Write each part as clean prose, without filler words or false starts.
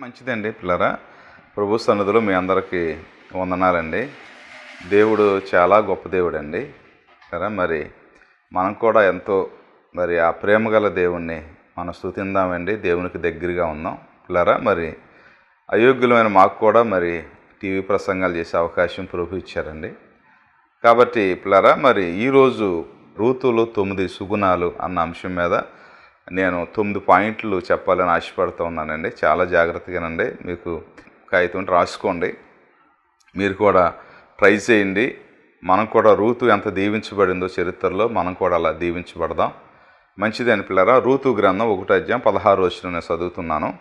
మంచిదండి పిల్లరా. ప్రభు సన్నిధిలో మీ అందరికీ వందనాలండి. దేవుడు చాలా గొప్ప దేవుడండి కదా. మరి మనం కూడా ఎంతో ఆ ప్రేమ గల దేవుణ్ణి మనం స్తుతిందామండి. దేవునికి దగ్గరగా ఉందాం పిల్లరా. మరి అయోగ్యులమైన మాకు కూడా టీవీ ప్రసంగాలు చేసే అవకాశం ప్రభు ఇచ్చారండి. కాబట్టి పిల్లరా, మరి ఈరోజు రూతులో 9 సుగుణాలు అన్న అంశం మీద నేను 9 పాయింట్లు చెప్పాలని ఆశపడుతూ ఉన్నానండి. చాలా జాగ్రత్తగానండి, మీకు కాగితం రాసుకోండి, మీరు కూడా ట్రై చేయండి. మనం కూడా రూతు ఎంత దీవించబడిందో చరిత్రలో మనం కూడా అలా దీవించబడదాం. మంచిదని పిల్లరా. రూతు గ్రంథం 1వ అధ్యాయం 16వ వచనం నేను చదువుతున్నాను.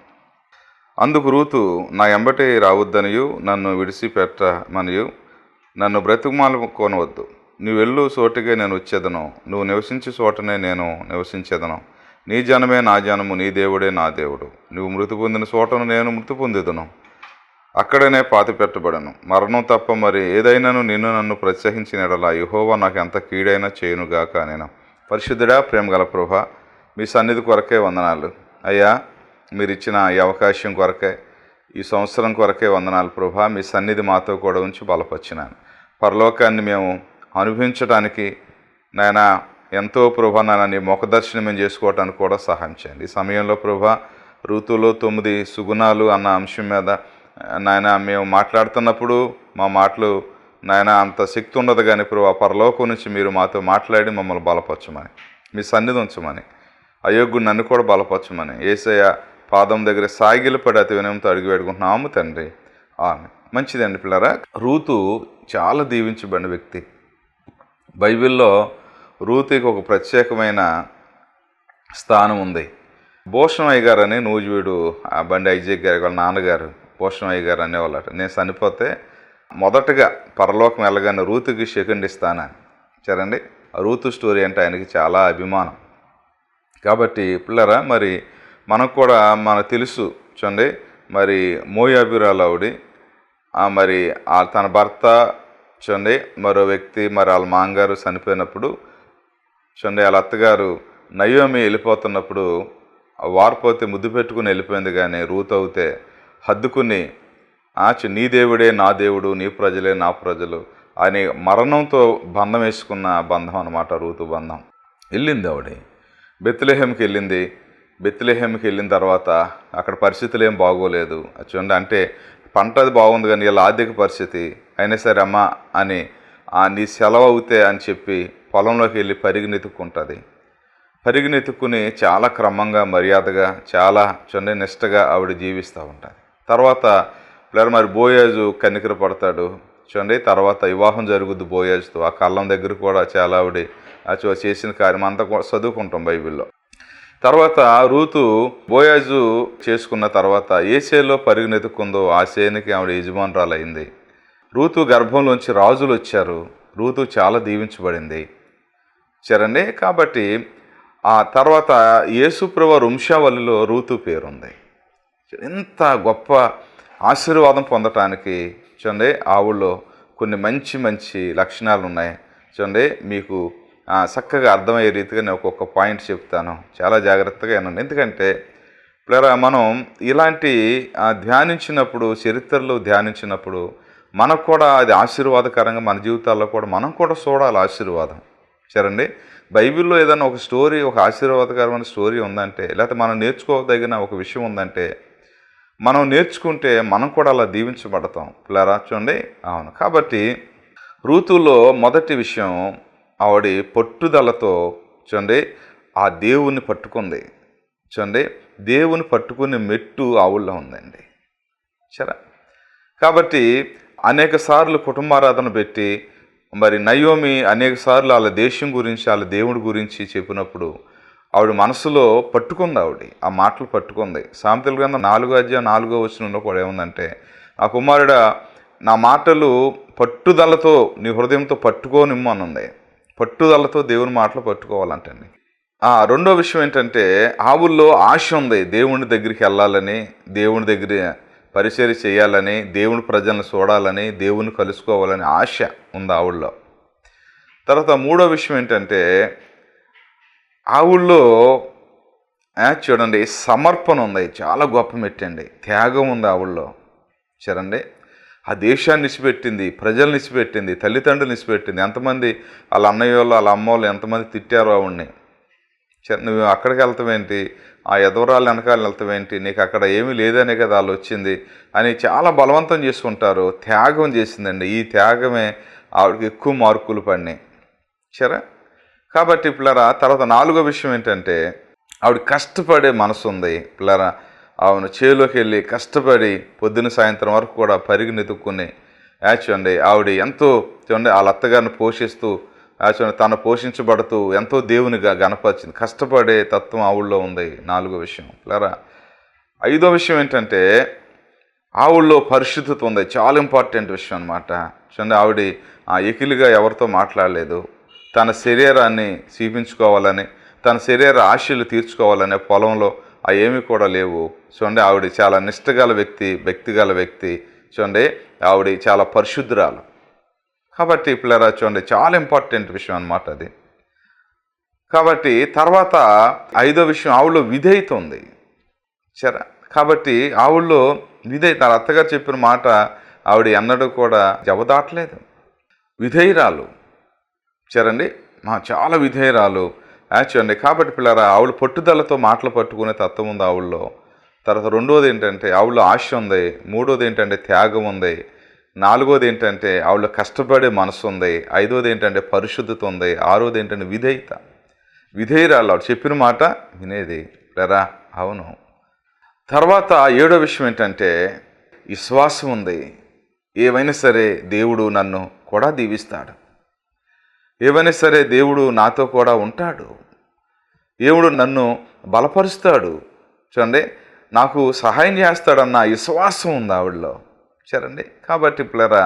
అందుకు రూతు, నా ఎంబటి రావద్దనియు నన్ను విడిచిపెట్టమనియు నన్ను బ్రతుకుమాలుకొనవద్దు. నువ్వు వెళ్ళు చోటుగా నేను వచ్చేదను, నువ్వు నివసించే చోటనే నేను నివసించేదను. నీ జనమే నా జనము, నీ దేవుడే నా దేవుడు. నువ్వు మృతి పొందిన చోటను నేను మృతి పొందేదను, అక్కడనే పాతి పెట్టబడను. మరణం తప్ప మరి ఏదైనాను నన్ను ప్రోత్సహించిన ఎడలా యెహోవా నాకు ఎంత కీడైనా చేయనుగాక. నేను పరిశుద్ధుడా, ప్రేమగల ప్రభా, మీ సన్నిధి కొరకే వందనాలు అయ్యా. మీరు ఇచ్చిన ఈ అవకాశం కొరకే, ఈ సంవత్సరం కొరకే వందనాలు ప్రభా. మీ సన్నిధి మాతో కూడా ఉంచి బలపరిచినాను. పరలోకాన్ని మేము అనుభవించడానికి నాయన ఎంతో ప్రభా నాయన నీ ముఖదర్శనం మేము చేసుకోవటానికి కూడా సహాయం చేయండి. ఈ సమయంలో ప్రభా రూతులో 9 సుగుణాలు అన్న అంశం మీద నాయన మేము మాట్లాడుతున్నప్పుడు మా మాటలు నాయన అంత శక్తి ఉండదు, కానీ ప్రభా పరలోకం నుంచి మీరు మాతో మాట్లాడి మమ్మల్ని బలపరచమని, మీ సన్నిధి ఉంచమని, అయోగ్యుడు నన్ను కూడా బలపరచమని యేసయ్య పాదం దగ్గర సాగిలపడి అతి వినయంతో అడిగి వేడుకుంటున్నాము తండ్రి, ఆమె. మంచిదండి పిల్లరా. రూతు చాలా దీవించబడిన వ్యక్తి. బైబిల్లో రూతుకి ఒక ప్రత్యేకమైన స్థానం ఉంది. భూషణయ్య గారు అని నూజివీడు ఆ బండి ఐజేక్ గారి వాళ్ళ నాన్నగారు భూషణయ్య గారు అనేవాళ్ళట. నేను చనిపోతే మొదటగా పరలోకం వెళ్ళగానే రూతుకి సెకండ్ ఇస్తానని సరేండి. రూతు స్టోరీ అంటే ఆయనకి చాలా అభిమానం. కాబట్టి పిల్లరా, మరి మనకు కూడా మనకు తెలుసు చూడండి, మోయాబీరాలు ఆవిడి మరి తన భర్త చూడండి మరో వ్యక్తి వాళ్ళ మాంగారు చనిపోయినప్పుడు చూడండి వాళ్ళ అత్తగారు నయోమి వెళ్ళిపోతున్నప్పుడు వారిపోతే ముద్దు పెట్టుకుని వెళ్ళిపోయింది, కానీ రూతు అవుతే హద్దుకుని నీ దేవుడే నా దేవుడు, నీ ప్రజలే నా ప్రజలు అని మరణంతో బంధం వేసుకున్న బంధం అన్నమాట రూతు బంధం. వెళ్ళింది ఆవిడ బెత్లెహేంకి వెళ్ళింది. బెత్లెహేంకి వెళ్ళిన తర్వాత అక్కడ పరిస్థితులు ఏం బాగోలేదు చూడండి. అంటే పంట అది బాగుంది, కానీ వీళ్ళ ఆర్థిక పరిస్థితి అయినా సరే అమ్మ అని నీ సెలవు అవుతే అని చెప్పి పొలంలోకి వెళ్ళి పరిగినెత్తుక్కుంటుంది. పరిగినెత్తుక్కుని చాలా క్రమంగా మర్యాదగా చాలా చూడండి నిష్టగా ఆవిడ జీవిస్తూ ఉంటుంది. తర్వాత మరి బోయాజు కనికర పడతాడు చూడండి. తర్వాత వివాహం జరుగుద్ది బోయాజుతో. ఆ కళ్ళం దగ్గర కూడా చాలా ఆవిడ చేసిన కార్యం అంతా చదువుకుంటాం బైబిల్లో. తర్వాత రూతు బోయాజు చేసుకున్న తర్వాత ఏ సేలో పరిగినెత్తుకుందో ఆ సేనికి ఆవిడ యజమానురాలు అయింది. రూతు గర్భంలోంచి రాజులు వచ్చారు. రూతు చాలా దీవించబడింది సరేండి. కాబట్టి ఆ తర్వాత యేసుప్రభు వంశావళిలో రూతు పేరుంది. ఎంత గొప్ప ఆశీర్వాదం పొందటానికి చూడండి ఆవిడలో కొన్ని మంచి మంచి లక్షణాలు ఉన్నాయి చూడండి. మీకు చక్కగా అర్థమయ్యే రీతిగా నేను ఒక్కొక్క పాయింట్ చెప్తాను, చాలా జాగ్రత్తగా వినండి. ఎందుకంటే మనం ఇలాంటి ధ్యానించినప్పుడు, చరిత్రలో ధ్యానించినప్పుడు మనకు కూడా అది ఆశీర్వాదకరంగా మన జీవితాల్లో కూడా మనం కూడా చూడాలి ఆశీర్వాదం సరేండి. బైబిల్లో ఏదైనా ఒక స్టోరీ, ఒక ఆశీర్వాదకరమైన స్టోరీ ఉందంటే, లేకపోతే మనం నేర్చుకోదగిన ఒక విషయం ఉందంటే మనం నేర్చుకుంటే మనం కూడా అలా దీవించబడతాం పిల్లరా చూడండి. అవును. కాబట్టి రూతులో మొదటి విషయం ఆవిడ పట్టుదలతో చూడండి ఆ దేవుణ్ణి పట్టుకుంది చూడండి. దేవుని పట్టుకునే మెట్టు ఆవుల్లో ఉందండి సరే. కాబట్టి అనేక సార్లు కుటుంబారాధన పెట్టి నయోమి అనేక సార్లు వాళ్ళ దేశం గురించి వాళ్ళ దేవుడి గురించి చెప్పినప్పుడు ఆవిడ మనసులో పట్టుకుంది. ఆవిడ ఆ మాటలు పట్టుకుంది. సామెతల గ్రంథం 4వ అధ్యాయం 4వ వచనంలో కూడా ఏముందంటే, ఆ కుమారుడా నా మాటలు పట్టుదలతో నీ హృదయంతో పట్టుకోనిమ్ము అని ఉంది. పట్టుదలతో దేవుని మాటలు పట్టుకోవాలంటండి. రెండో విషయం ఏంటంటే ఆవుల్లో ఆశ ఉంది. దేవుని దగ్గరికి వెళ్ళాలని, దేవుని దగ్గర పరిచర్య చేయాలని, దేవుని ప్రజలను చూడాలని, దేవుని కలుసుకోవాలని ఆశ ఉంది ఆవుల్లో. తర్వాత మూడో విషయం ఏంటంటే ఆవుల్లో చూడండి, సమర్పణ ఉంది, చాలా గొప్ప మెట్టండి. త్యాగం ఉంది ఆవిడలో. చూడండి, ఆ దేశాన్ని నిలిచిపెట్టింది, ప్రజల్ని నిలిచిపెట్టింది, తల్లిదండ్రులు నిలిచిపెట్టింది. ఎంతమంది వాళ్ళ అన్నయ్య వాళ్ళు, వాళ్ళ అమ్మ వాళ్ళు ఎంతమంది తిట్టారో ఆవిడ్ని. నువ్వు అక్కడికి వెళ్తావేంటి, ఆ ఎదవరాలు వెనకాల వెళ్తావేంటి, నీకు అక్కడ ఏమీ లేదనే కదా వాళ్ళు వచ్చింది అని చాలా బలవంతం చేసుకుంటారు. త్యాగం చేసిందండి. ఈ త్యాగమే ఆవిడకి ఎక్కువ మార్కులు పడినాయి. సరే, కాబట్టి పిల్లరా, తర్వాత 4వ విషయం ఏంటంటే, ఆవిడ కష్టపడే మనసు ఉంది. పిల్లరా, ఆవిడ చేలోకి వెళ్ళి కష్టపడి పొద్దున్న సాయంత్రం వరకు కూడా పరిగెనెత్తుక్కుని చూడండి, ఆవిడ ఎంతో చూడండి వాళ్ళ అత్తగారిని పోషిస్తూ చూడండి తను పోషించబడుతూ ఎంతో దేవునిగా గణపరిచింది. కష్టపడే తత్వం ఆవిడలో ఉంది. 4వ విషయం. పిల్లరా, 5వ విషయం ఏంటంటే, ఆవిడలో పరిశుద్ధత ఉంది. చాలా ఇంపార్టెంట్ విషయం అనమాట. చూడండి, ఆవిడ ఎకిలిగా ఎవరితో మాట్లాడలేదు. తన శరీరాన్ని చూపించుకోవాలని, తన శరీర ఆశలు తీర్చుకోవాలనే పొలంలో ఏమీ కూడా లేవు. చూడండి, ఆవిడ చాలా నిష్ఠగల వ్యక్తి, భక్తిగల వ్యక్తి. చూడండి, ఆవిడ చాలా పరిశుద్ధురాలు. కాబట్టి పిల్లరా, చూడండి, చాలా ఇంపార్టెంట్ విషయం అనమాట అది. కాబట్టి తర్వాత 5వ విషయం, ఆవిడలో విధేయత ఉంది. సరే, కాబట్టి ఆవిడలో విధేయత, అత్తగారు చెప్పిన మాట ఆవిడ ఎన్నడూ కూడా జవదాటలేదు. విధేయురాలు. సరండి, చాలా విధేయురాలు. చూడండి, కాబట్టి పిల్లరా, ఆవిడ పట్టుదలతో మాటలు పట్టుకునే తత్వం ఉంది ఆవిడలో. తర్వాత 2వది ఏంటంటే, ఆవిడలో ఆశ ఉంది. 3వది ఏంటంటే, త్యాగం ఉంది. 4వది ఏంటంటే, ఆవిడలో కష్టపడే మనసు ఉంది. 5వది ఏంటంటే, పరిశుద్ధత ఉంది. 6వది ఏంటంటే, విధేయత. విధేయురాలు, ఆవిడ చెప్పిన మాట వినేది. పిల్లరా, అవును. తర్వాత 7వ విషయం ఏంటంటే, విశ్వాసం ఉంది. ఏమైనా సరే దేవుడు నన్ను కూడా దీవిస్తాడు, ఏమైనా సరే దేవుడు నాతో కూడా ఉంటాడు, దేవుడు నన్ను బలపరుస్తాడు, చూడండి నాకు సహాయం చేస్తాడన్న విశ్వాసం ఉంది ఆవిడలో. సరేండి, కాబట్టి పిల్లరా,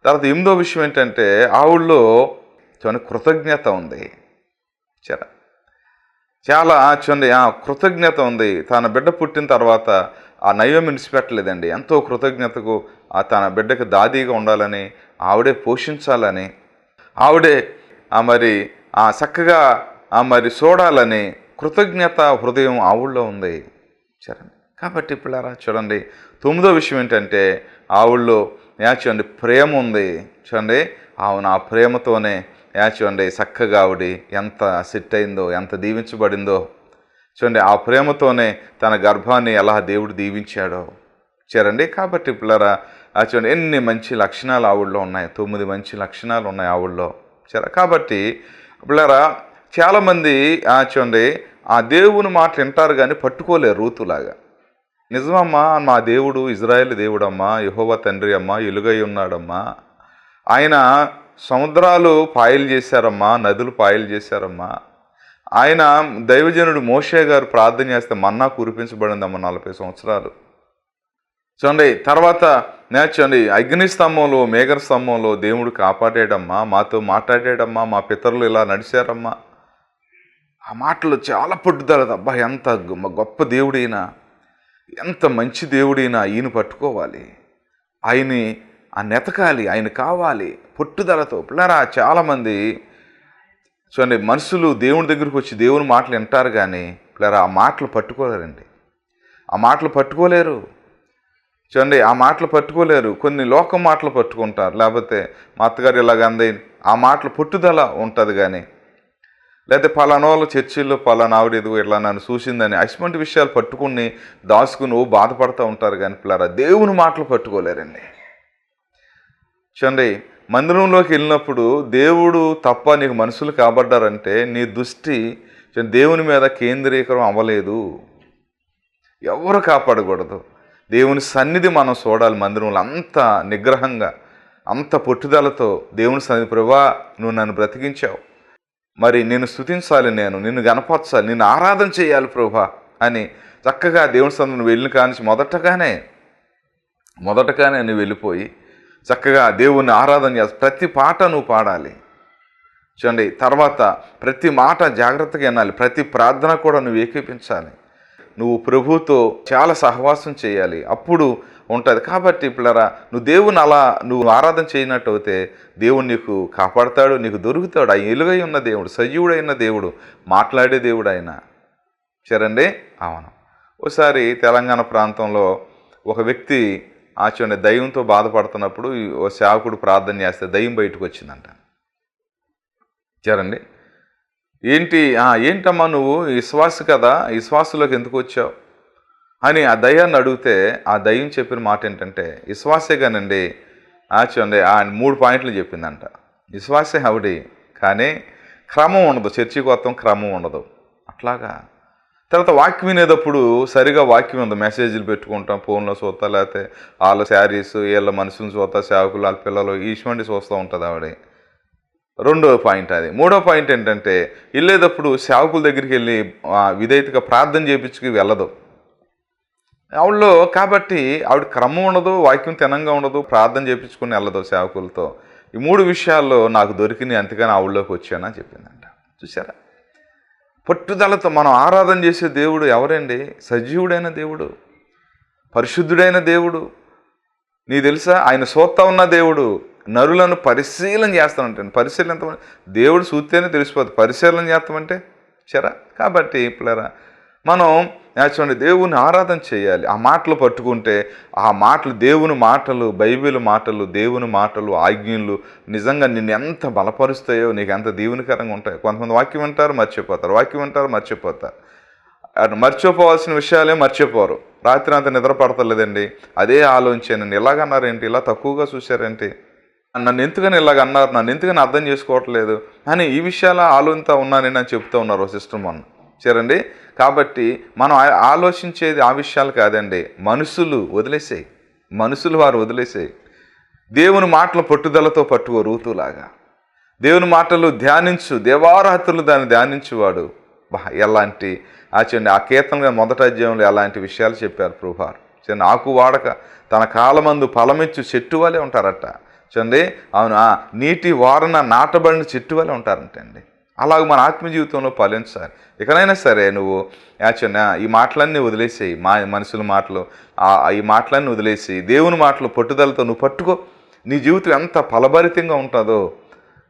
తర్వాత 8వ విషయం ఏంటంటే, ఆవిడలో చూడండి కృతజ్ఞత ఉంది. సరే, చాలా చూడండి కృతజ్ఞత ఉంది. తన బిడ్డ పుట్టిన తర్వాత ఆ నయోమి విడిచిపెట్టలేదండి. ఎంతో కృతజ్ఞతకు తన బిడ్డకు దాదీగా ఉండాలని, ఆవిడే పోషించాలని, ఆవిడే మరి చక్కగా మరి చూడాలని కృతజ్ఞత హృదయం ఆవిడలో ఉంది. సరే, కాబట్టి పిల్లరా, చూడండి 9వ విషయం ఏంటంటే, ఆవిడలో చూడండి ప్రేమ ఉంది. చూడండి, ఆవిడ ఆ ప్రేమతోనే చూడండి చక్కగా ఆవిడ ఎంత సెట్ అయిందో, ఎంత దీవించబడిందో. చూడండి, ఆ ప్రేమతోనే తన గర్భాన్ని ఎలా దేవుడు దీవించాడో. చూడండి, కాబట్టి పిల్లరా, చూడండి ఎన్ని మంచి లక్షణాలు ఆవిడలో ఉన్నాయి. 9 మంచి లక్షణాలు ఉన్నాయి ఆవిడలో. సరే, కాబట్టి పిల్లరా, చాలామంది చూడండి ఆ దేవుని మాటలు వింటారు కానీ పట్టుకోలేరు రూతులాగా. నిజమమ్మా, మా దేవుడు ఇజ్రాయేల్ దేవుడమ్మా, యెహోవా తండ్రి అమ్మా, ఎలుగై ఉన్నాడమ్మా, ఆయన సముద్రాలు పాయలు చేశారమ్మా, నదులు పాయలు చేశారమ్మా, ఆయన దైవజనుడు మోషే గారు ప్రార్థన చేస్తే మన్నా కురిపించబడిందమ్మా 40 సంవత్సరాలు. చూడండి, తర్వాత చూడండి అగ్ని స్తంభంలో, మేఘ స్తంభంలో దేవుడు కాపాడాడమ్మా, మాతో మాట్లాడాడమ్మా, మా పితరులు ఇలా నడిచారమ్మా. ఆ మాటలు చాలా పట్టుదల. అబ్బా, ఎంత గొప్ప దేవుడైనా, ఎంత మంచి దేవుడైనా ఈయన పట్టుకోవాలి, ఆయన్ని నెతకాలి, ఆయన కావాలి పట్టుదలతో. పిల్లరా, చాలామంది చూడండి మనుషులు దేవుని దగ్గరికి వచ్చి దేవుని మాటలు వింటారు కానీ పిల్లరా ఆ మాటలు పట్టుకోలేరండి. ఆ మాటలు పట్టుకోలేరు. చూడండి, ఆ మాటలు పట్టుకోలేరు. కొన్ని లోకం మాటలు పట్టుకుంటారు, లేకపోతే మా అత్తగారు ఇలాగంది, ఆ మాటలు పట్టుదల ఉంటుంది. కానీ లేకపోతే పలానా వాళ్ళు చర్చిల్లో పలానా ఆవిడ ఎదుగు ఇట్లా నన్ను చూసిందని అటువంటి విషయాలు పట్టుకుని దాచుకుని బాధపడుతూ ఉంటారు. కానీ పిల్లరా దేవుని మాటలు పట్టుకోలేరండి. చూడండి, మందిరంలోకి వెళ్ళినప్పుడు దేవుడు తప్ప నీకు మనుషులు కాబడ్డారంటే నీ దృష్టి దేవుని మీద కేంద్రీకరం అవ్వలేదు. ఎవరు కాపాడకూడదు. దేవుని సన్నిధి మనం చూడాలి. మందిరంలో అంత నిగ్రహంగా, అంత పట్టుదలతో దేవుని సన్నిధి, ప్రభువా నువ్వు నన్ను బ్రతికించావు, మరి నిన్ను స్తుతించాలి, నిన్ను గణపరచాలి, నిన్ను ఆరాధన చేయాలి ప్రభువా అని చక్కగా దేవుని సన్నిధి నువ్వు వెళ్ళిన కానించి మొదటగానే నువ్వు వెళ్ళిపోయి చక్కగా దేవుణ్ణి ఆరాధన చేసి ప్రతి పాట నువ్వు పాడాలి. చూడండి, తర్వాత ప్రతి మాట జాగ్రత్తగా వినాలి, ప్రతి ప్రార్థన కూడా నువ్వు ఏకీపించాలి. నువ్వు ప్రభువుతో చాలా సహవాసం చేయాలి, అప్పుడు ఉంటుంది. కాబట్టి పిల్లరా, నువ్వు దేవుని అలా నువ్వు ఆరాధన చేయనట్టు అయితే దేవుడు నీకు కాపాడతాడు, నీకు దొరుకుతాడు. ఆయన ఎలుగై ఉన్న దేవుడు, సజీవుడైన దేవుడు, మాట్లాడే దేవుడు ఆయన. సరేండి. అవును. ఒకసారి తెలంగాణ ప్రాంతంలో ఒక వ్యక్తి చూడండి దయ్యంతో బాధపడుతున్నప్పుడు ఓ సేవకుడు ప్రార్థన చేస్తే దయ్యం బయటకు వచ్చిందంట. సరేండి. ఏంటమ్మా నువ్వు విశ్వాసి కదా, విశ్వాసంలోకి ఎందుకు వచ్చావు అని ఆ దయ్యాన్ని అడిగితే ఆ దయ్యం చెప్పిన మాట ఏంటంటే, విశ్వాసే కానండి చూడండి 3 పాయింట్లు చెప్పిందంట. విశ్వాసే ఆవిడి, కానీ క్రమం ఉండదు, చర్చికి వస్తాం క్రమం ఉండదు. అట్లాగా తర్వాత వాక్యం వినేటప్పుడు సరిగా వాక్యం ఉంది, మెసేజ్లు పెట్టుకుంటాం, ఫోన్లో చూస్తా, లేకపోతే వాళ్ళ శారీస్ వీళ్ళ మనుషులను చూస్తా, సేవకులు వాళ్ళ పిల్లలు ఇటువంటి చూస్తూ ఉంటుంది ఆవిడ. 2వ పాయింట్ అది. 3వ పాయింట్ ఏంటంటే వెళ్ళేటప్పుడు సేవకుల దగ్గరికి వెళ్ళి విధేయతగా ప్రార్థన చేయించుకు వెళ్ళదు ఆవిడలో. కాబట్టి ఆవిడ క్రమం ఉండదు, వాక్యం తినంగా ఉండదు, ప్రార్థన చేయించుకుని వెళ్ళదు సేవకులతో. ఈ 3 విషయాల్లో నాకు దొరికినాయి, అంతగానే ఆవిడలోకి వచ్చానని చెప్పిందంట. చూసారా, పట్టుదలతో మనం ఆరాధన చేసే దేవుడు ఎవరండి? సజీవుడైన దేవుడు, పరిశుద్ధుడైన దేవుడు. నీ తెలుసా, ఆయన సోత్తా ఉన్న దేవుడు. నరులను పరిశీలన చేస్తామంటే, పరిశీలన దేవుడు చూస్తేనే తెలిసిపోతుంది, పరిశీలన చేస్తామంటే సరే. కాబట్టి పిల్లరా, మనం చూడండి దేవుని ఆరాధన చేయాలి. ఆ మాటలు పట్టుకుంటే ఆ మాటలు దేవుని మాటలు, బైబిల్ మాటలు, దేవుని మాటలు, ఆజ్ఞలు నిజంగా నిన్ను ఎంత బలపరుస్తాయో, నీకు ఎంత దీవెనకరంగా ఉంటాయి. కొంతమంది వాక్యం వింటారు మర్చిపోతారు, వాక్యం వింటారు మర్చిపోతారు. మర్చిపోవాల్సిన విషయాలే మర్చిపోరు. రాత్రి అంతా నిద్ర పడతలేదండి, అదే ఆలోచించాను, నన్ను ఇలాగన్నారేంటి, ఇలా తక్కువగా చూశారేంటి, నన్ను ఎందుకని ఇలాగన్నారు, నన్ను ఎందుకని అర్థం చేసుకోవట్లేదు అని ఈ విషయాల ఆలోచనతో ఉన్నానని అని చెప్తూ ఉన్నారు సిస్టర్ మొన్న. సరేండి. కాబట్టి మనం ఆలోచించేది ఆ విషయాలు కాదండి, మనుషులు వదిలేసేయి, మనుషులు వారు వదిలేసేయి. దేవుని మాటలు పట్టుదలతో పట్టుకో, రూతులాగా దేవుని మాటలు ధ్యానించు, దేవారాత్రులు దాన్ని ధ్యానించువాడు. ఎలాంటి చూడండి ఆ కీర్తనగా మొదటి అధ్యాయంలో ఎలాంటి విషయాలు చెప్పారు ప్రభువారు. చూడండి, ఆకు వాడక తన కాలమందు ఫలమిచ్చు చెట్టు వలె ఉంటారట. చూడండి, అవును, నీటి వారన నాటబడిన చెట్టు వలె ఉంటారంటే అండి. అలాగ మన ఆత్మ జీవితంలో ఫలించాలి. ఇకనైనా సరే నువ్వు ఈ మాటలన్నీ వదిలేసేయి, మనుషుల మాటలు, ఈ మాటలన్నీ వదిలేసి దేవుని మాటలు పట్టుదలతో నువ్వు పట్టుకో. నీ జీవితం ఎంత ఫలభరితంగా ఉంటుందో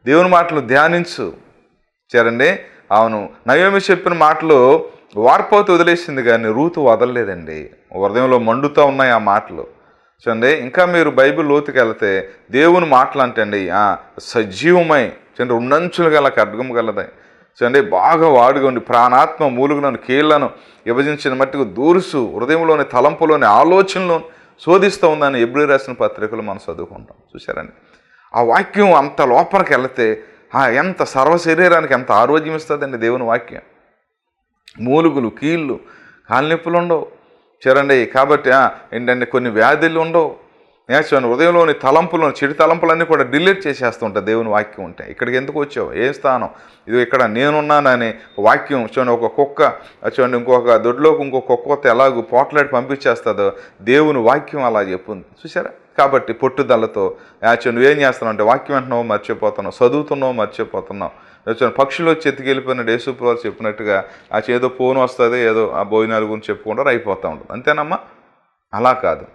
దేవుని మాటలు ధ్యానించు. చేరండి. అవును, నయోమి చెప్పిన మాటలు వార్పోతూ వదిలేసింది, కానీ రూతు వదలలేదండి. హృదయంలో మండుతూ ఉన్నాయి ఆ మాటలు. చూడండి, ఇంకా మీరు బైబిల్ లోతుకి వెళితే దేవుని మాటలు అంటండి సజీవమై, చూడండి, ఉన్నంచులు గల ఖడ్గం గలదాయి. చూడండి, బాగా వాడుగా ఉండి ప్రాణాత్మ మూలుగులను కీళ్లను విభజించిన మట్టుకు దూరుసు, హృదయంలోని తలంపులోని ఆలోచనలు శోధిస్తూ ఉందని ఎబ్రీ రాసిన పత్రికలు మనం చదువుకుంటాం. చూసారండి, ఆ వాక్యం అంత లోపలికి వెళితే ఎంత సర్వశరీరానికి ఎంత ఆరోగ్యం ఇస్తుందండి దేవుని వాక్యం. మూలుగులు, కీళ్ళు, కాళ్ళనొప్పులు ఉండవు. చూడండి, కాబట్టి ఏంటంటే కొన్ని వ్యాధులు ఉండవు. చూడండి, హృదయంలోని తలంపులను, చెడు తలంపులన్నీ కూడా డిలీట్ చేసేస్తుంటాయి దేవుని వాక్యం ఉంటే. ఇక్కడికి ఎందుకు వచ్చావు, ఏ స్థానం ఇది, ఇక్కడ నేనున్నానని వాక్యం. చూడండి, ఒక కుక్క చూడండి ఇంకొక దొడ్లోకి ఇంకో కుక్క వస్తే ఎలాగో పోట్లాడి పంపించేస్తుందో దేవుని వాక్యం అలా చెప్పుంది. చూసారా. కాబట్టి పట్టుదలతో నువ్వేం చేస్తున్నావు అంటే వాక్యం అంటున్నావు మర్చిపోతున్నావు, చదువుతున్నావు మర్చిపోతున్నావు. పక్షులు వచ్చి ఎత్తుకెళ్ళిపోయిన యేసుప్రభువు చెప్పినట్టుగా ఏదో ఫోన్ వస్తుంది, ఏదో ఆ భోజనాల గురించి చెప్పుకుంటారు, అయిపోతూ ఉంటుంది. అంతేనమ్మా? అలా కాదు,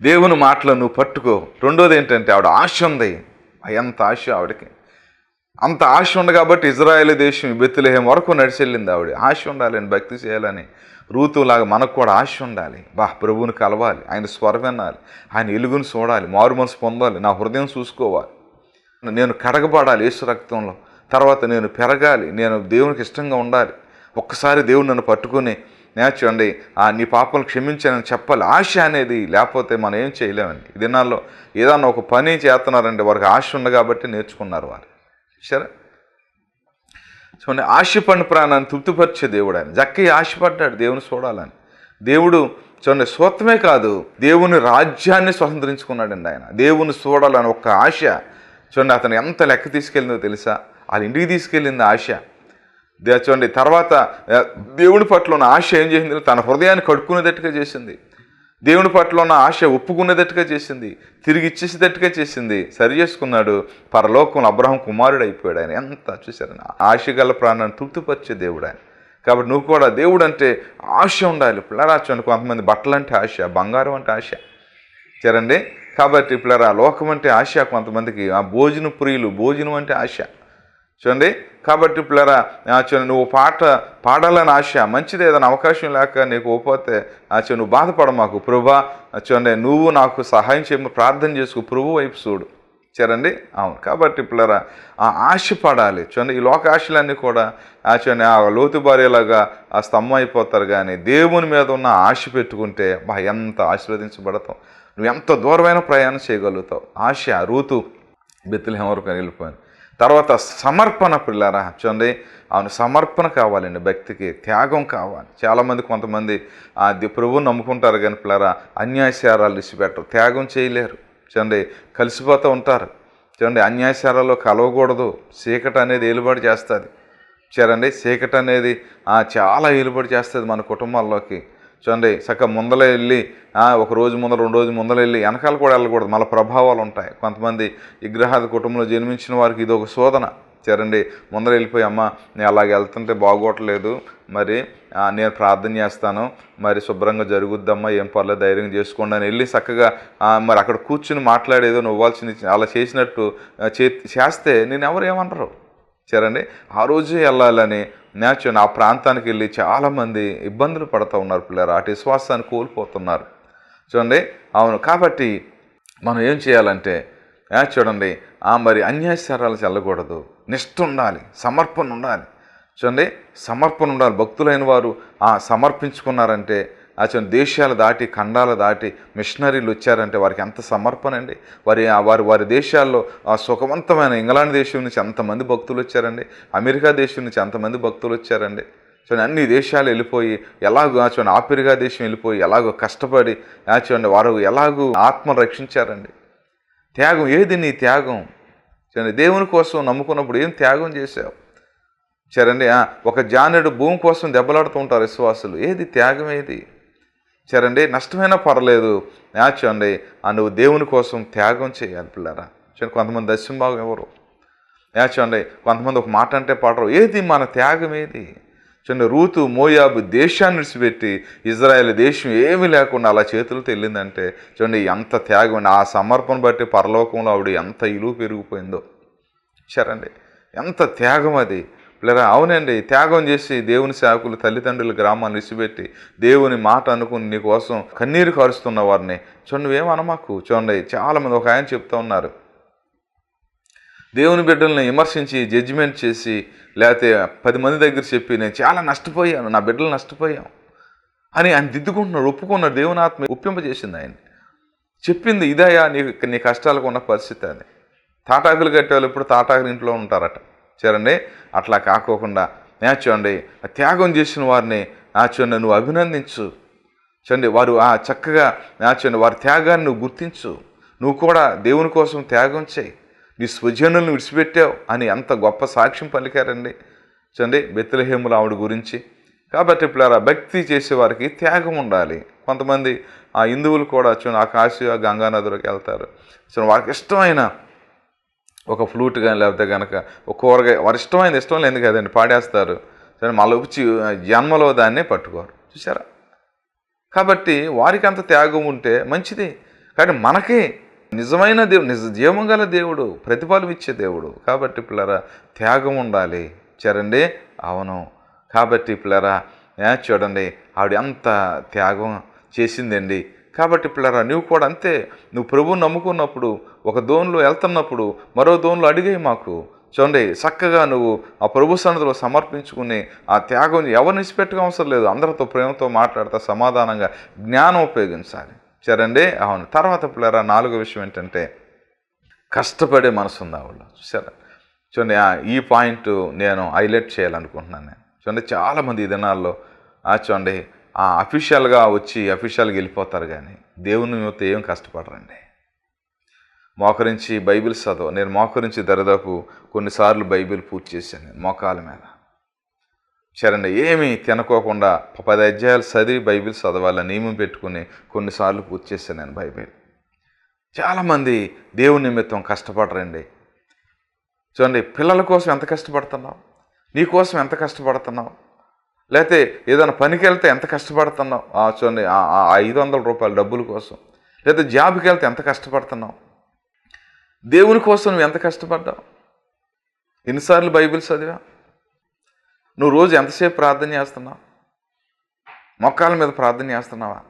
దేవుని మాటలు నువ్వు పట్టుకో. రెండోది ఏంటంటే ఆవిడ ఆశ ఉంది. ఎంత ఆశ ఆవిడకి, అంత ఆశ ఉంది కాబట్టి ఇజ్రాయేల్ దేశం బెత్లెహేము వరకు నడిచెళ్ళింది ఆవిడ. ఆశ ఉండాలని, భక్తి చేయాలని. రూతులాగా మనకు కూడా ఆశ ఉండాలి. ప్రభువుని కలవాలి, ఆయన స్వరం వినాలి, ఆయన వెలుగును చూడాలి, మారు మనసు పొందాలి, నా హృదయం చూసుకోవాలి, నేను కడగబడాలి యేసు రక్తంలో, తర్వాత నేను పెరగాలి, నేను దేవునికి ఇష్టంగా ఉండాలి. ఒక్కసారి దేవుడు నన్ను పట్టుకుని చూడండి నీ పాపలు క్షమించానని చెప్పాలి. ఆశ అనేది లేకపోతే మనం ఏం చేయలేమండి. ఈ దినాల్లో ఏదన్నా ఒక పని చేస్తున్నారంటే వారికి ఆశ ఉంది కాబట్టి నేర్చుకున్నారు వారు. సరే, చూడండి, ఆశపడిన ప్రాణాన్ని తృప్తిపరిచే దేవుడు ఆయన. జక్కయ్య ఆశపడ్డాడు దేవుని చూడాలని. దేవుడు చూడండి స్వత్వమే కాదు, దేవుని రాజ్యాన్ని స్వతంత్రించుకున్నాడండి ఆయన. దేవుని చూడాలని ఒక్క ఆశ. చూడండి, అతను ఎంత లెక్క తీసుకెళ్ళిందో తెలుసా? వాళ్ళ ఇంటికి తీసుకెళ్ళింది ఆశ. చూడండి, తర్వాత దేవుని పట్ల ఉన్న ఆశ ఏం చేసింది? తన హృదయాన్ని కడుక్కునేటట్టుగా చేసింది, దేవుని పట్ల ఉన్న ఆశ ఒప్పుకునేటట్టుగా చేసింది, తిరిగి ఇచ్చేసేటట్టుగా చేసింది. సరి చేసుకున్నాడు, పరలోకంలో అబ్రహాం కుమారుడు అయిపోయాడు ఆయన. ఎంత చూశారని ఆశ గల ప్రాణాన్ని తృప్తిపరిచే దేవుడు ఆయన. కాబట్టి నువ్వు కూడా దేవుడు అంటే ఆశ ఉండాలి. పిల్లరా చూడండి, కొంతమంది బట్టలు అంటే ఆశ, బంగారం అంటే ఆశ. సరండి, కాబట్టి పిల్లరా లోకం అంటే ఆశ, కొంతమందికి ఆ భోజన ప్రియులు, భోజనం అంటే ఆశ. చూడండి. కాబట్టి పిల్లరా చూడండి, నువ్వు పాట పాడాలని ఆశ మంచిది, ఏదైనా అవకాశం లేక నీకు పోతే నువ్వు బాధపడ మాకు ప్రభా, చూడండి నువ్వు నాకు సహాయం చేయమని ప్రార్థన చేసుకో, ప్రభు వైపు చూడు. చూడండి. అవును. కాబట్టి పిల్లరా ఆ ఆశ పడాలి. చూడండి, ఈ లోక ఆశలన్నీ కూడా చూడండి ఆ లోతు భార్యలాగా ఆ స్తంభం అయిపోతారు. కానీ దేవుని మీద ఉన్న ఆశ పెట్టుకుంటే ఎంత ఆశీర్వదించబడతావు, నువ్వు ఎంత దూరమైన ప్రయాణం చేయగలుగుతావు. ఆశ రూతు బెత్లెహేము వరకు వెళ్ళిపోయింది. తర్వాత సమర్పణ పిల్లరా చూడండి, అవును సమర్పణ కావాలండి, భక్తికి త్యాగం కావాలి. చాలామంది కొంతమంది ప్రభువుని నమ్ముకుంటారు కానీ పిల్లరా అన్యాయశారాలు విడిచిపెట్టరు, త్యాగం చేయలేరు. చూడండి కలిసిపోతూ ఉంటారు. చూడండి అన్యాయశారాల్లో కలవకూడదు, చీకటి అనేది ఏలుబడి చేస్తుంది. చూడండి చీకటి అనేది చాలా ఏలుబడి చేస్తుంది మన కుటుంబాల్లోకి. చూడండి చక్కగా ముందలే వెళ్ళి ఒక రోజు ముందర 2 రోజులు ముందర వెళ్ళి వెనకాల కూడా వెళ్ళకూడదు, మళ్ళీ ప్రభావాలు ఉంటాయి. కొంతమంది విగ్రహాది కుటుంబంలో జన్మించిన వారికి ఇది ఒక శోధన. చూడండి ముందర వెళ్ళిపోయి అమ్మ నేను అలాగ వెళ్తుంటే బాగోట్లేదు, మరి నేను ప్రార్థన చేస్తాను, మరి శుభ్రంగా జరుగుద్దమ్మా, ఏం పర్లేదు ధైర్యం చేసుకోండి అని వెళ్ళి చక్కగా మరి అక్కడ కూర్చుని మాట్లాడేదో నువ్వు ఇవ్వాల్సింది అలా చేసినట్టు చేస్తే నేను ఎవరు ఏమనరు. చూడండి ఆ రోజు వెళ్ళాలని ఆ ప్రాంతానికి వెళ్ళి చాలామంది ఇబ్బందులు పడుతూ ఉన్నారు పిల్లలు, అటు విశ్వాసాన్ని కోల్పోతున్నారు. చూడండి అవును. కాబట్టి మనం ఏం చేయాలంటే చూడండి మరి అన్యాయశారాలు చెల్లకూడదు, నిష్ఠ ఉండాలి, సమర్పణ ఉండాలి. చూడండి సమర్పణ ఉండాలి. భక్తులైన వారు సమర్పించుకున్నారంటే చూడండి దేశాలు దాటి ఖండాలు దాటి మిషనరీలు వచ్చారంటే వారికి ఎంత సమర్పణ అండి. వారి దేశాల్లో సుఖవంతమైన ఇంగ్లాండ్ దేశం నుంచి ఎంతమంది భక్తులు వచ్చారండి, అమెరికా దేశం నుంచి ఎంతమంది భక్తులు వచ్చారండి. చూడండి అన్ని దేశాలు వెళ్ళిపోయి ఎలాగో చూడండి ఆఫ్రికా దేశం వెళ్ళిపోయి ఎలాగో కష్టపడి చూడండి వారు ఎలాగో ఆత్మను రక్షించారండి. త్యాగం ఏది నీ త్యాగం? చూడండి దేవుని కోసం నమ్ముకున్నప్పుడు ఏం త్యాగం చేశావు? చూడండి ఒక జానెడు భూమి కోసం దెబ్బలాడుతూ ఉంటారు విశ్వాసులు, ఏది త్యాగం ఏది? చూడండి నష్టమైనా పర్లేదు చూడండి నువ్వు దేవుని కోసం త్యాగం చేయాలి పిల్లరా. చూడండి కొంతమంది దశంభాగం ఎవరు చూడండి, కొంతమంది ఒక మాట అంటే పాడరు, ఏది మన త్యాగం ఏది? చూడండి రూతు మోయాబు దేశాన్ని విడిచిపెట్టి ఇజ్రాయేల్ దేశం ఏమీ లేకుండా అలా చేతులతో వెళ్ళిందంటే చూడండి ఎంత త్యాగం, ఆ సమర్పణ బట్టి పరలోకంలో ఆవిడ ఎంత ఇలువ పెరిగిపోయిందో. చూడండి ఎంత త్యాగం అది పిల్లరా. అవునండి, త్యాగం చేసి దేవుని సేవకులు తల్లిదండ్రుల గ్రామాన్ని విడిచిపెట్టి దేవుని మాట అనుకుని నీ కోసం కన్నీరు కారుస్తున్న వారిని చూడండి నువ్వేమనమాకు. చూడండి చాలామంది ఒక ఆయన చెప్తూ ఉన్నారు, దేవుని బిడ్డల్ని విమర్శించి జడ్జిమెంట్ చేసి లేకపోతే 10 మంది దగ్గర చెప్పి నేను చాలా నష్టపోయాను, నా బిడ్డలు నష్టపోయాం అని ఆయన దిద్దుకుంటున్నాడు, ఒప్పుకున్నాడు. దేవుని ఆత్మ ఒప్పింపజేసింది ఆయన, చెప్పింది ఇదయా నీ కష్టాలకు ఉన్న పరిస్థితి అని. తాటాకులు కట్టేవాళ్ళు ఇప్పుడు తాటాకులు ఇంట్లో ఉంటారట. చూడండి అట్లా కాకోకుండా చూడండి త్యాగం చేసిన వారిని చూడండి నువ్వు అభినందించు. చూడండి వారు చక్కగా చూడండి వారి త్యాగాన్ని నువ్వు గుర్తించు, నువ్వు కూడా దేవుని కోసం త్యాగం చేయి, నీ స్వజనులను విడిచిపెట్టావు అని ఎంత గొప్ప సాక్ష్యం పలికారండి. చూడండి బెత్లెహేములో ఆవిడ గురించి. కాబట్టి ఇప్పుడు భక్తి చేసేవారికి త్యాగం ఉండాలి. కొంతమంది హిందువులు కూడా చూడండి కాశీ గంగా నదిలోకి వెళ్తారు. చూడండి వారికి ఇష్టమైన ఒక ఫ్లూట్ కానీ లేకపోతే కనుక ఒక కూరగాయ వారి ఇష్టమైనది ఇష్టం లేదు కదండి పాడేస్తారు. సరే మళ్ళీ వచ్చి జన్మలో దాన్నే పట్టుకోరు, చూసారా. కాబట్టి వారికి అంత త్యాగం ఉంటే మంచిది. కానీ మనకి నిజమైన దేవుడు, జీవం గల దేవుడు, ప్రతిఫలం ఇచ్చే దేవుడు. కాబట్టి పిల్లరా త్యాగం ఉండాలి. చూడండి అవును. కాబట్టి పిల్లరా చూడండి ఆవిడ ఎంత త్యాగం చేసిందండి. కాబట్టి పిల్లరా నువ్వు కూడా అంతే. నువ్వు ప్రభువుని నమ్ముకున్నప్పుడు ఒక దోణిలో వెళ్తున్నప్పుడు మరో దోణిలో అడిగేయి మాకు. చూడండి చక్కగా నువ్వు ఆ ప్రభు సన్నిధిలో సమర్పించుకుని ఆ త్యాగం ఎవరిని ఇచ్చిపెట్టక అవసరం లేదు, అందరితో ప్రేమతో మాట్లాడతా సమాధానంగా జ్ఞానం ఉపయోగించాలి. చూడండి అవును. తర్వాత పిల్లరా 4వ విషయం ఏంటంటే కష్టపడే మనసు ఉంది ఆవిడ. చూసారా. చూడండి ఈ పాయింట్ నేను హైలైట్ చేయాలనుకుంటున్నాను నేను. చూడండి చాలామంది ఈ దినాల్లో చూడండి అఫీషియల్గా వచ్చి అఫీషియల్గా వెళ్ళిపోతారు కానీ దేవుని మీద ఏం కష్టపడరండి. మోకరించి బైబిల్ చదవ, నేను మోకరించి దరిదాపు కొన్నిసార్లు బైబిల్ పూర్తి చేశాను నేను మోకాల మీద. చూడండి ఏమీ తినకోకుండా 10 అధ్యాయాలు చదివి బైబిల్ చదవాలని నియమం పెట్టుకుని కొన్నిసార్లు పూర్తి చేశాను నేను బైబిల్. చాలామంది దేవుని నిమిత్తం కష్టపడరండి. చూడండి పిల్లల కోసం ఎంత కష్టపడుతున్నావు, నీ కోసం ఎంత కష్టపడుతున్నావు, లేకపోతే ఏదైనా పనికి వెళ్తే ఎంత కష్టపడుతున్నావు. చూడండి 500 రూపాయల డబ్బుల కోసం, లేదా జాబ్కి వెళ్తే ఎంత కష్టపడుతున్నావు, దేవుని కోసం నువ్వు ఎంత కష్టపడ్డావు. ఎన్నిసార్లు బైబిల్ చదివా? నువ్వు రోజు ఎంతసేపు ప్రార్థన చేస్తున్నావు? మొక్కాల మీద ప్రార్థన చేస్తున్నావా?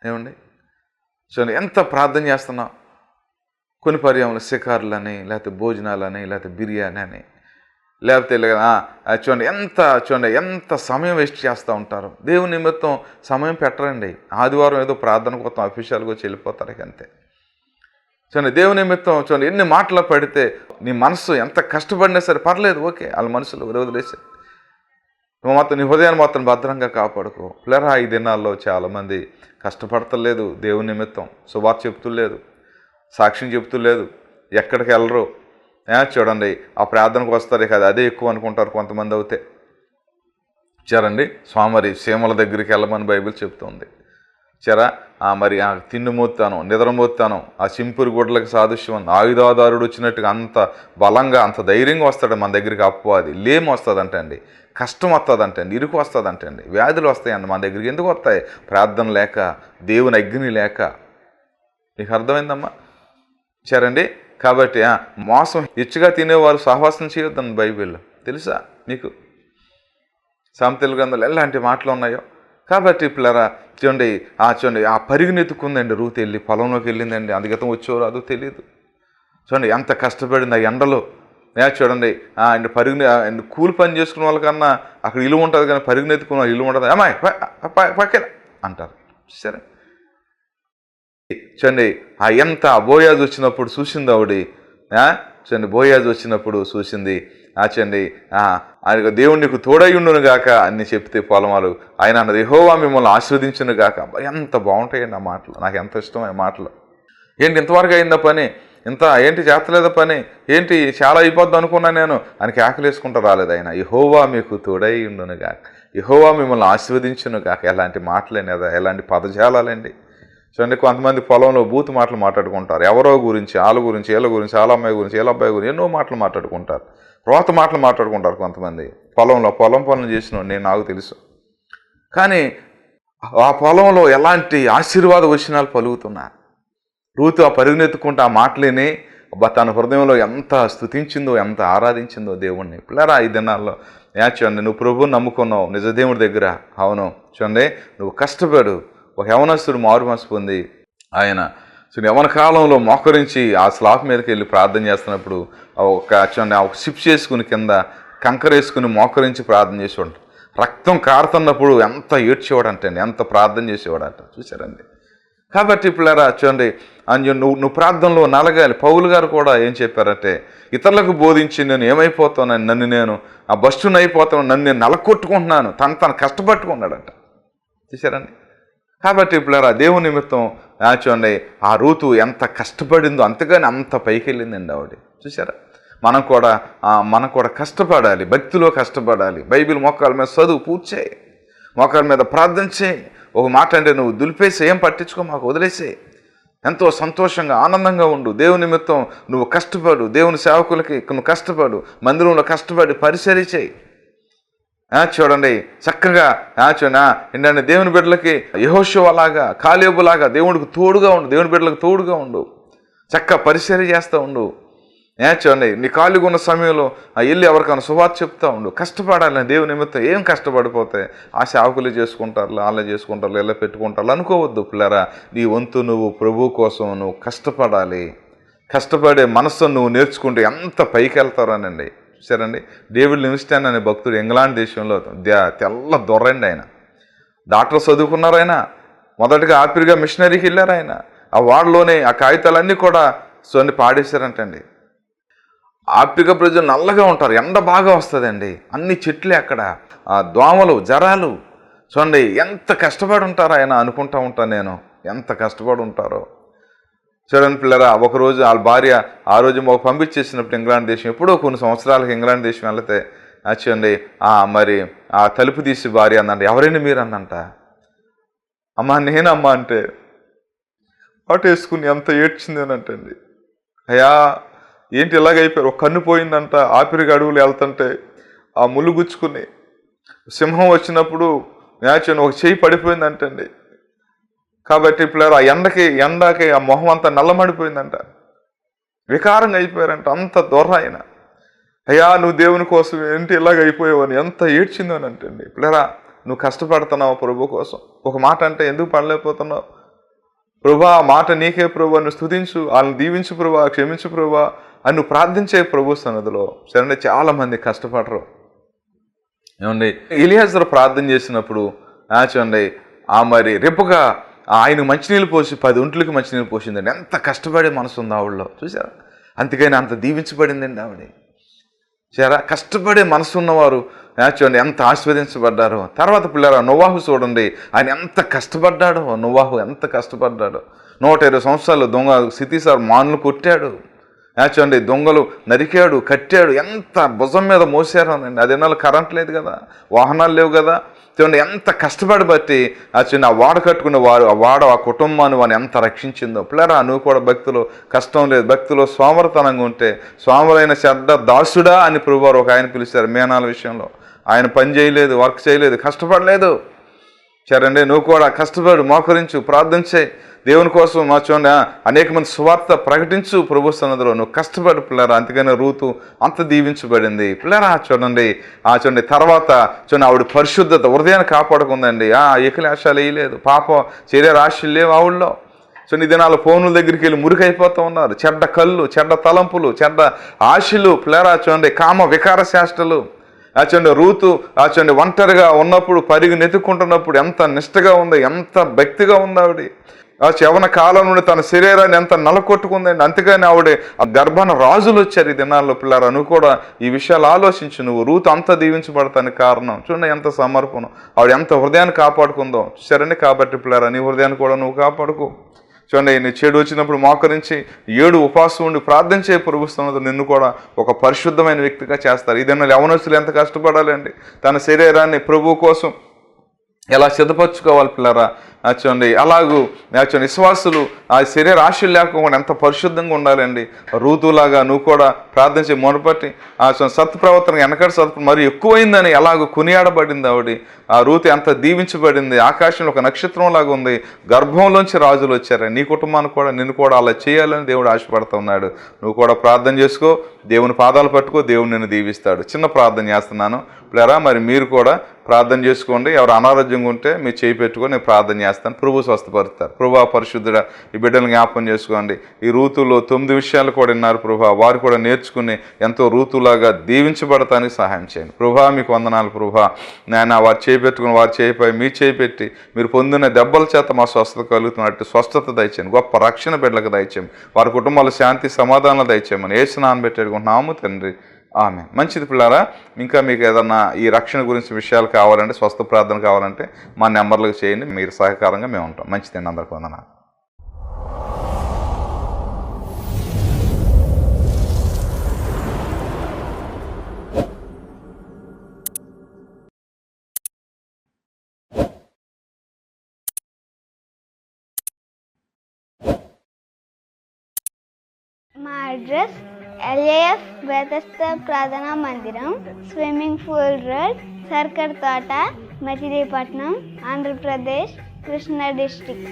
ఏమండి చూడండి, ఎంత ప్రార్థన చేస్తున్నావు? కొన్ని పర్యాలు శిఖారులని, లేకపోతే భోజనాలని, లేకపోతే బిర్యానీ అని, లేకపోతే చూడండి ఎంత సమయం వేస్ట్ చేస్తూ ఉంటారు. దేవుని నిమిత్తం సమయం పెట్టరండి. ఆదివారం ఏదో ప్రార్థన కోసం అఫీషియల్గా వచ్చి వెళ్ళిపోతారు అంతే. చూడండి, దేవుని నిమిత్తం చూడండి ఎన్ని మాటలు పడితే నీ మనసు ఎంత కష్టపడినా సరే పర్లేదు, ఓకే, వాళ్ళ మనసులో వదిలేసే. నువ్వు మాత్రం నీ హృదయాన్ని మాత్రం భద్రంగా కాపాడుకో. పిల్లరా, ఈ దినాల్లో చాలామంది కష్టపడతలేదు, దేవుని నిమిత్తం సువార్త చెప్తులేదు, సాక్ష్యం చెప్తులేదు, ఎక్కడికి వెళ్ళరు. చూడండి, ఆ ప్రార్థనకు వస్తారు కదా, అదే ఎక్కువ అనుకుంటారు కొంతమంది. అవుతే చూడండి, స్వామి సీమల దగ్గరికి వెళ్ళమని బైబిల్ చెప్తుంది. మరి ఆ తిండిమోత్తాను, నిద్రమోత్తాను, ఆ చింపురు గుడ్లకు సాదృశ్యం, ఆయుధాదారుడు వచ్చినట్టుగా అంత బలంగా అంత ధైర్యంగా వస్తాడు మన దగ్గరికి. అపవాది లేమి వస్తుందంటండి, కష్టం వస్తుందంటండి, ఇరుకు వస్తుందంటండి, వ్యాధులు వస్తాయండి మన దగ్గరికి. ఎందుకు వస్తాయి? ప్రార్థన లేక, దేవుని అగ్ని లేక. మీకు అర్థమైందమ్మా? చూడండి, కాబట్టి మోసం హెచ్చుగా తినేవారు సహవాసం చేయొద్దని బైబిల్లో తెలుసా మీకు? సామెతల గ్రంథంలో ఎలాంటి మాటలు ఉన్నాయో. కాబట్టి పిల్లరా చూడండి, ఆ పరిగెనెత్తుకుందండి రూతు, వెళ్ళి పొలంలోకి వెళ్ళిందండి. అందుగతం వచ్చేవారు అదో తెలియదు. చూడండి ఎంత కష్టపడింది ఆ ఎండలో. చూడండి కూలి పని చేసుకున్న వాళ్ళకన్నా అక్కడ ఇల్లు ఉంటుంది, కానీ పరిగెనెత్తుకున్న ఇల్లు ఉంటుంది. అమ్మాయి పక్కన అంటారు. సరే చూడండి, ఎంత బోయాజు వచ్చినప్పుడు చూసింది ఆవిడ. చూడండి, బోయాజు వచ్చినప్పుడు చూసింది. చూడండి, ఆయన దేవుడు నీకు తోడయ్యుండును గాక అని చెప్తే పొలమాలు ఆయన అన్నది, యెహోవా మిమ్మల్ని ఆశీర్వదించును గాక. ఎంత బాగుంటాయండి ఆ మాటలు, నాకు ఎంత ఇష్టం ఆ మాటలు. ఏంటి ఇంతవరకు అయిందా పని, ఏంటి చేస్తలేదా పని, ఏంటి చాలా అయిపోద్ది అనుకున్నా నేను అని కేకలేసుకుంటూ రాలేదు ఆయన. యెహోవా మీకు తోడయ్యుండును గాక, యెహోవా మిమ్మల్ని ఆశీర్వదించును గాక. ఎలాంటి మాటలేండి, అదా ఎలాంటి పదజాలండి. చూడండి, కొంతమంది పొలంలో బూతు మాటలు మాట్లాడుకుంటారు, ఎవరో గురించి, వాళ్ళ గురించి, వీళ్ళ గురించి, వాళ్ళ అమ్మాయి గురించి, వీళ్ళ అబ్బాయి గురించి ఎన్నో మాటలు మాట్లాడుకుంటారు, రోత మాటలు మాట్లాడుకుంటారు కొంతమంది. పొలం పనులు చేసిన నాకు తెలుసు. కానీ ఆ పొలంలో ఎలాంటి ఆశీర్వాద వచనాలు పలుకుతున్నారు. రూతు ఆ పరిగెత్తుకుంటూ ఆ మాటలేని తన హృదయంలో ఎంత స్తుతించిందో, ఎంత ఆరాధించిందో దేవుణ్ణి. పిల్లరా, ఈ దినాల్లో చూడండి, నువ్వు ప్రభువుని నమ్ముకున్నావు నిజదేవుడి దగ్గర. అవును, చూడండి, నువ్వు కష్టపడు. ఒక యవనస్తుడు మారు మనసు పొంది ఆయన యవన కాలంలో మోకరించి ఆ స్లాబ్ మీదకి వెళ్ళి ప్రార్థన చేస్తున్నప్పుడు చూడండి ఒక సిప్ చేసుకుని కింద కంకరేసుకుని మోకరించి ప్రార్థన చేసేవాడు. రక్తం కారుతున్నప్పుడు ఎంత ఏడ్చేవాడంటండి, ఎంత ప్రార్థన చేసేవాడంట. చూశారండి. కాబట్టి పిల్లరా చూడండి, నువ్వు ప్రార్థనలో నలగాలి. పౌలు గారు కూడా ఏం చెప్పారంటే, ఇతరులకు బోధించి నేను ఏమైపోతానని, నేను ఆ బస్టుని అయిపోతాను, నన్ను నేను నలకొట్టుకుంటున్నాను, తను కష్టపట్టుకున్నాడంట. చూశారండి. కాబట్టి పిల్లరా దేవుని నిమిత్తం చూడండి ఆ రూతు ఎంత కష్టపడిందో, అంతగాని అంత పైకి వెళ్ళిందండి ఆవిడ. చూసారా? మనం కూడా కష్టపడాలి, భక్తిలో కష్టపడాలి. బైబిల్ మోకాల మీద చదువు పూర్తి చేయి, మోకాల మీద ప్రార్థన చేయి. ఒక మాట అంటే నువ్వు దులిపేసి ఏం పట్టించుకో, మాకు వదిలేసే. ఎంతో సంతోషంగా ఆనందంగా ఉండు. దేవుని నిమిత్తం నువ్వు కష్టపడు, దేవుని సేవకులకి నువ్వు కష్టపడు, మందిరంలో కష్టపడి పరిచర్య చేయి. చూడండి చక్కగా చూడండి ఏంటంటే దేవుని బిడ్డలకి యెహోషువలాగా, కాలేబులాగా దేవుడికి తోడుగా ఉండు, దేవుని బిడ్డలకు తోడుగా ఉండు, చక్కగా పరిచర్య చేస్తూ ఉండు. చూడండి నీ ఖాళీగా ఉన్న సమయంలో వెళ్ళి ఎవరికైనా సువార్త చెప్తూ ఉండు. కష్టపడాలి దేవుని నిమిత్తం. ఏం కష్టపడిపోతే ఆ సేవకులు చేసుకుంటారు, వాళ్ళే చేసుకుంటారు, ఇలా పెట్టుకుంటారు అనుకోవద్దు పిల్లరా. నీ వంతు నువ్వు ప్రభు కోసం నువ్వు కష్టపడాలి. కష్టపడే మనస్సును నువ్వు నేర్చుకుంటే ఎంత పైకి వెళ్తారనండి. సరేండి, డేవిడ్ లివింగ్స్టన్ అనే భక్తుడు ఇంగ్లాండ్ దేశంలో తెల్ల దొర్రండి. ఆయన డాక్టర్ చదువుకున్నారు. ఆయన మొదటిగా ఆపిరిగా మిషనరీకి వెళ్ళారు. ఆయన ఆ వార్డులోనే ఆ కాగితాలన్నీ కూడా పాడేశారంటండి. ఆఫ్రికా ప్రజలు నల్లగా ఉంటారు, ఎండ బాగా వస్తుందండి, అన్ని చెట్లే అక్కడ, దోమలు, జరాలు. చూడండి ఎంత కష్టపడి ఉంటారో ఆయన అనుకుంటూ ఉంటాను నేను, ఎంత కష్టపడి ఉంటారో. చూడండి పిల్లరా, ఒకరోజు వాళ్ళ భార్య ఆ రోజు మాకు పంపించేసినప్పుడు ఇంగ్లాండ్ దేశం, ఎప్పుడో కొన్ని సంవత్సరాలకు ఇంగ్లాండ్ దేశం వెళితే చూడండి మరి ఆ తలుపు తీసి భార్య అందంట, ఎవరైనా మీరు అందంట. అమ్మ నేనమ్మా అంటే పాటేసుకుని ఎంత ఏడ్చింది అని అంటండి. అయ్యా ఏంటి ఇలాగైపోయారు, ఒక కన్ను పోయిందంట, ఆపిరిగా అడవులు వెళ్తుంటే ఆ ముళ్ళు గుచ్చుకుని, సింహం వచ్చినప్పుడు ఒక చెయ్యి పడిపోయిందంటండి. కాబట్టి పిల్లలు ఆ ఎండకి ఆ మొహం అంతా నల్లమడిపోయిందంట, వికారంగా అయిపోయారంట, అంత దూరం ఆయన. అయ్యా నువ్వు దేవుని కోసం ఏంటి ఇలాగ అయిపోయావని ఎంత ఏడ్చిందో అని అంటండి. పిల్లరా, నువ్వు కష్టపడుతున్నావు ప్రభు కోసం. ఒక మాట అంటే ఎందుకు పడలేకపోతున్నావు? ప్రభా ఆ మాట నీకే ప్రభు, నువ్వు స్తుతించు, వాళ్ళని దీవించు ప్రభా, క్షమించు ప్రభా అని నువ్వు ప్రార్థించే ప్రభు సన్నిధిలో. సరే, చాలా మంది కష్టపడరు. ఏమండి, ఎలియాజరు ప్రార్థన చేసినప్పుడు చూడండి, మరి రెప్పుగా ఆయన మంచినీళ్ళు పోసి 10 ఒంట్లకి మంచినీళ్ళు పోసిందండి. ఎంత కష్టపడే మనసు ఉంది ఆవిడలో, చూసారా? అందుకని అంత దీవించబడిందండి ఆవిడ. చాలా కష్టపడే మనసు ఉన్నవారు చూడండి ఎంత ఆస్వాదించబడ్డారో. తర్వాత పిల్లరా, నోవాహు చూడండి, ఆయన ఎంత కష్టపడ్డాడో. నోవాహు ఎంత కష్టపడ్డాడో. 120 సంవత్సరాలు దొంగ సితీసార్ మానులు కొట్టాడు. చూడండి, దొంగలు నరికాడు, కట్టాడు. ఎంత భుజం మీద మోసారోనండి. అది ఎన్నాళ్ళు కరెంట్ లేదు కదా, వాహనాలు లేవు కదా. చూడండి ఎంత కష్టపడి బట్టి చూడండి ఆ వాడ కట్టుకున్న వారు, ఆ కుటుంబాన్ని వాడిని ఎంత రక్షించిందో. పిల్లరా, నువ్వు కూడా భక్తిలో కష్టం లేదు, భక్తిలో సోమరతనంగా ఉంటే సోమరైన శ్రద్ధ దాసుడా అని ప్రభువారు ఒక ఆయన పిలిచారు మేనాల విషయంలో. ఆయన పని చేయలేదు, వర్క్ చేయలేదు, కష్టపడలేదు. సరేండి, నువ్వు కూడా కష్టపడు, మోకరించు, ప్రార్థన చేయి దేవుని కోసం. మా చూడండి అనేక మంది సువార్త ప్రకటించు ప్రభు సన్నిధిలో. నువ్వు కష్టపడు పిల్లరా. అందుకని రూతు అంత దీవించబడింది. పిల్లరా చూడండి, తర్వాత చూడండి ఆవిడ పరిశుద్ధత, హృదయాన్ని కాపాడుకుందండి. ఏకలాశాలు వేయలేదు, పాప శరీర ఆశలు లేవు ఆవిడలో. ఈ దినాలు ఫోన్ల దగ్గరికి వెళ్ళి మురికైపోతూ ఉన్నారు. చెడ్డ కళ్ళు, చెడ్డ తలంపులు, చెడ్డ ఆశలు. పిల్లరా చూడండి, కామ వికార శాస్త్రలు. రూతు ఒంటరిగా ఉన్నప్పుడు, పరిగి నెతుక్కుంటున్నప్పుడు ఎంత నిష్టగా ఉంది, ఎంత భక్తిగా ఉంది ఆవిడ. యవ్వన కాలం నుండి తన శరీరాన్ని ఎంత నలకొట్టుకుందండి. అందుకని ఆవిడ ఆ గర్భాన రాజులు వచ్చారు ఈ దినాల్లో. పిల్లరా, నువ్వు కూడా ఈ విషయాలు ఆలోచించు. నువ్వు రూతు అంత దీవించబడతానికి కారణం చూడండి ఎంత సమర్పణం, ఆవిడ ఎంత హృదయాన్ని కాపాడుకుందో. సరేండి, కాబట్టి పిల్లరా, నీ హృదయాన్ని కూడా నువ్వు కాపాడుకో. చూడండి, నీ చెడు వచ్చినప్పుడు మోకరించి 7 ఉపవాసం ఉండి ప్రార్థించే ప్రభుత్వం నిన్ను కూడా ఒక పరిశుద్ధమైన వ్యక్తిగా చేస్తారు. ఈ దినాలు యవనస్తులు ఎంత కష్టపడాలండి, తన శరీరాన్ని ప్రభువు కోసం ఎలా సిద్ధపరచుకోవాలి పిల్లరా. చూడండి అలాగూ విశ్వాసులు ఆ శరీర ఆశలు లేకుండా ఎంత పరిశుద్ధంగా ఉండాలండి. రూతులాగా నువ్వు కూడా ప్రార్థించే మొదలుపట్టి సత్ప్రవర్తన వెనకటి మరి ఎక్కువైందని ఎలాగో కొనియాడబడింది ఆవిడ. ఆ రూతు ఎంత దీవించబడింది. ఆకాశంలో ఒక నక్షత్రం లాగా ఉంది. గర్భంలోంచి రాజులు వచ్చారు. నీ కుటుంబాన్ని కూడా నిన్ను కూడా అలా చేయాలని దేవుడు ఆశపడుతూ ఉన్నాడు. నువ్వు కూడా ప్రార్థన చేసుకో, దేవుని పాదాలు పట్టుకో, దేవుడు నిన్ను దీవిస్తాడు. చిన్న ప్రార్థన చేస్తున్నాను పిల్లరా, మరి మీరు కూడా ప్రార్థన చేసుకోండి. ఎవరు అనారోగ్యంగా ఉంటే మీరు చేయి పెట్టుకొని నేను ప్రార్థన చేస్తాను. ప్రభు స్వస్థపరుస్తారు. ప్రభా పరిశుద్ధుడా, ఈ బిడ్డలను జ్ఞాపకం చేసుకోండి. ఈ రూతులో 9 విషయాలు కూడా విన్నారు ప్రభా. వారు కూడా నేర్చుకుని ఎంతో రూతులాగా దీవించబడటానికి సహాయం చేయండి ప్రభా. మీకు వందనాలు ప్రభా. నాయన వారు చేయి పెట్టుకుని వారు చేయిపోయి మీ చేయి పెట్టి మీరు పొందిన దెబ్బల చేత మా స్వస్థత కలుగుతున్నట్టు స్వస్థత దయచేయండి. గొప్ప రక్షణ బిడ్డలకు దయచేయండి. వారి కుటుంబాల శాంతి సమాధానాలు దయచేయమని యేసు నామమున పెట్టుకుంటున్నాము తండ్రి, ఆమేన్. మంచిది పిల్లారా, ఇంకా మీకు ఏదన్నా ఈ రక్షణ గురించి విషయాలు కావాలంటే, స్వస్థ ప్రార్థన కావాలంటే మా నెంబర్లకు చేయండి. మీరు సహకారంగా మేము ఉంటాం. మంచిదండి, అందరికీ వందనాలు. మా అడ్రస్ LAF బెతెస్దా ప్రార్థనా మందిరం, స్విమ్మింగ్ పూల్ రోడ్, సర్కర్ తోట, మచిలీపట్నం, ఆంధ్రప్రదేశ్, కృష్ణా డిస్ట్రిక్ట్.